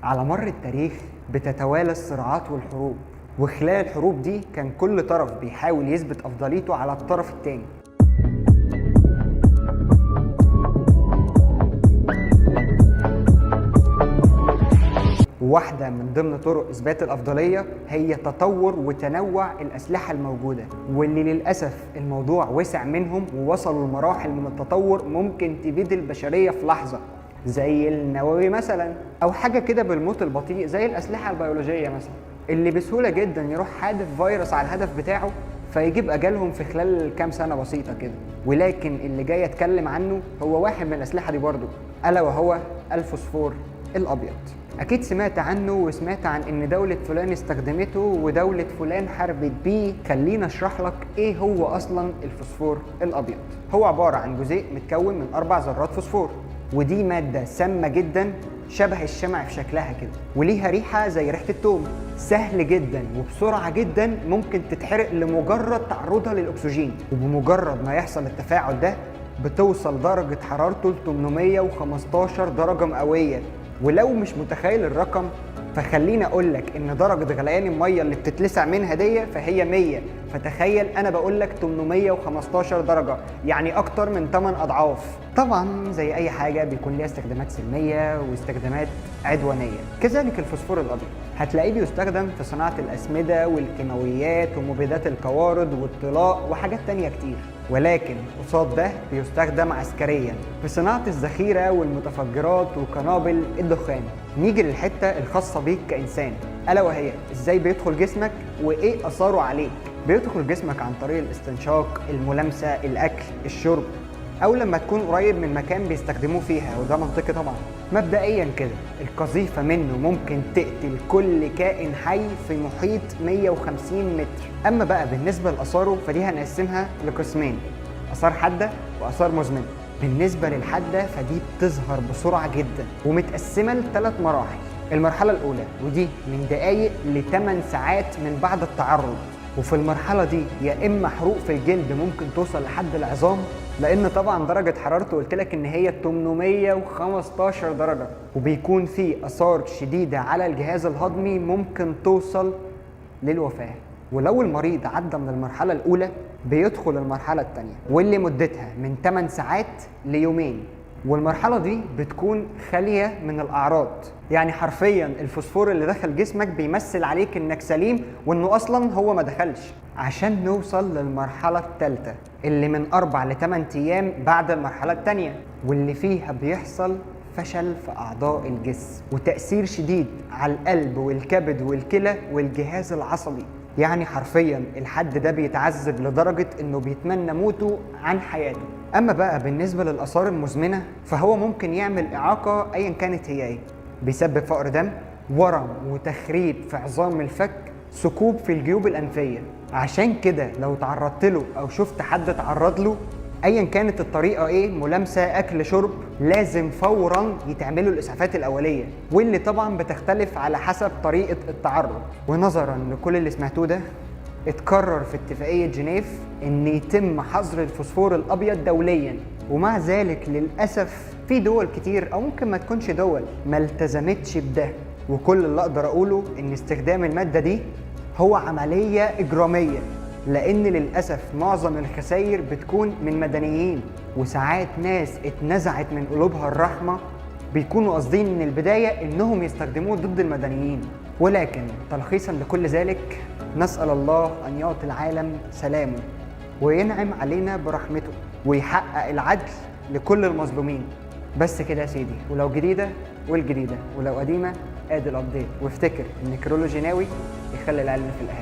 على مر التاريخ بتتوالى الصراعات والحروب، وخلال الحروب دي كان كل طرف بيحاول يثبت أفضليته على الطرف التاني. واحدة من ضمن طرق إثبات الأفضلية هي تطور وتنوع الأسلحة الموجودة، واللي للأسف الموضوع وسع منهم ووصلوا لمراحل من التطور ممكن تبيد البشرية في لحظة، زي النووي مثلا، أو حاجة كده بالموت البطيء زي الأسلحة البيولوجية مثلا، اللي بسهولة جدا يروح حادف فيروس على الهدف بتاعه فيجيب أجلهم في خلال كام سنة بسيطة كده. ولكن اللي جاي أتكلم عنه هو واحد من الأسلحة دي برضه، ألا وهو الفوسفور الأبيض. أكيد سمعت عنه وسمعت عن إن دولة فلان استخدمته ودولة فلان حاربت بيه. خلينا أشرح لك إيه هو أصلا الفوسفور الأبيض. هو عبارة عن جزيء متكون من 4 ذرات فوسفور، ودي مادة سامة جدا شبه الشمع في شكلها كده، وليها ريحة زي ريحة التوم. سهل جدا وبسرعة جدا ممكن تتحرق لمجرد تعرضها للأكسجين، وبمجرد ما يحصل التفاعل ده بتوصل درجة حرارته ل 815 درجة مئوية. ولو مش متخيل الرقم فخليني اقول لك ان درجه غليان الميه اللي بتتلسع منها دي فهي 100، فتخيل انا بقول لك 815 درجه، يعني اكتر من 8 اضعاف. طبعا زي اي حاجه بيكون ليها استخدامات سلميه واستخدامات عدوانيه، كذلك الفوسفور الابيض هتلاقيه بيستخدم في صناعه الاسمده والكيماويات ومبيدات القوارض والطلاء وحاجات تانية كتير. ولكن قصاد ده بيستخدم عسكريا في صناعه الذخيره والمتفجرات وقنابل الدخان. نيجي للحته الخاصه بيك كانسان، الا وهي ازاي بيدخل جسمك وايه اثاره عليك. بيدخل جسمك عن طريق الاستنشاق، الملامسه، الاكل، الشرب، او لما تكون قريب من مكان بيستخدموه فيها، وده منطقي طبعا. مبدئيا كده القذيفه منه ممكن تقتل كل كائن حي في محيط 150 متر. اما بقى بالنسبه لاثاره فدي هنقسمها لقسمين، اثار حاده واثار مزمنه. بالنسبه للحاده فدي بتظهر بسرعه جدا ومتقسمه ل3 مراحل. المرحله الاولى ودي من دقائق ل8 ساعات من بعد التعرض، وفي المرحله دي يا اما حروق في الجلد ممكن توصل لحد العظام، لان طبعا درجه حرارته قلت لك ان هي 815 درجه، وبيكون في اثار شديده على الجهاز الهضمي ممكن توصل للوفاه. ولو المريض عدى من المرحله الاولى بيدخل المرحله الثانيه، واللي مدتها من 8 ساعات ليومين، والمرحله دي بتكون خاليه من الاعراض. يعني حرفيا الفوسفور اللي دخل جسمك بيمثل عليك انك سليم وانه اصلا هو ما دخلش. عشان نوصل للمرحله الثالثه اللي من 4 ل 8 ايام بعد المرحله الثانيه، واللي فيها بيحصل فشل في اعضاء الجسم وتاثير شديد على القلب والكبد والكلى والجهاز العصبي. يعني حرفيا الحد ده بيتعذب لدرجه انه بيتمنى موته عن حياته. اما بقى بالنسبه للاثار المزمنه فهو ممكن يعمل اعاقه ايا كانت هي ايه، بيسبب فقر دم، ورم وتخريب في عظام الفك، ثقوب في الجيوب الانفيه. عشان كده لو تعرضت له او شفت حد تعرض له ايا كانت الطريقه ايه، ملامسه، اكل، شرب، لازم فورا يتعملوا الاسعافات الاوليه، واللي طبعا بتختلف على حسب طريقه التعرض. ونظرا لكل اللي سمعتوه ده اتقرر في اتفاقيه جنيف ان يتم حظر الفوسفور الابيض دوليا، ومع ذلك للاسف في دول كتير او ممكن ما تكونش دول ما التزمتش بده. وكل اللي اقدر اقوله ان استخدام الماده دي هو عمليه اجراميه، لان للاسف معظم الخسائر بتكون من مدنيين، وساعات ناس اتنزعت من قلوبها الرحمه بيكونوا قاصدين من البدايه انهم يستخدموه ضد المدنيين. ولكن تلخيصا لكل ذلك نسال الله ان يعطي العالم سلامه وينعم علينا برحمته ويحقق العدل لكل المظلومين. بس كده يا سيدي، ولو جديده والجديده، ولو قديمه ادي الابديت. وافتكر ان كرولوجي ناوي يخلي العلم في الاهالي.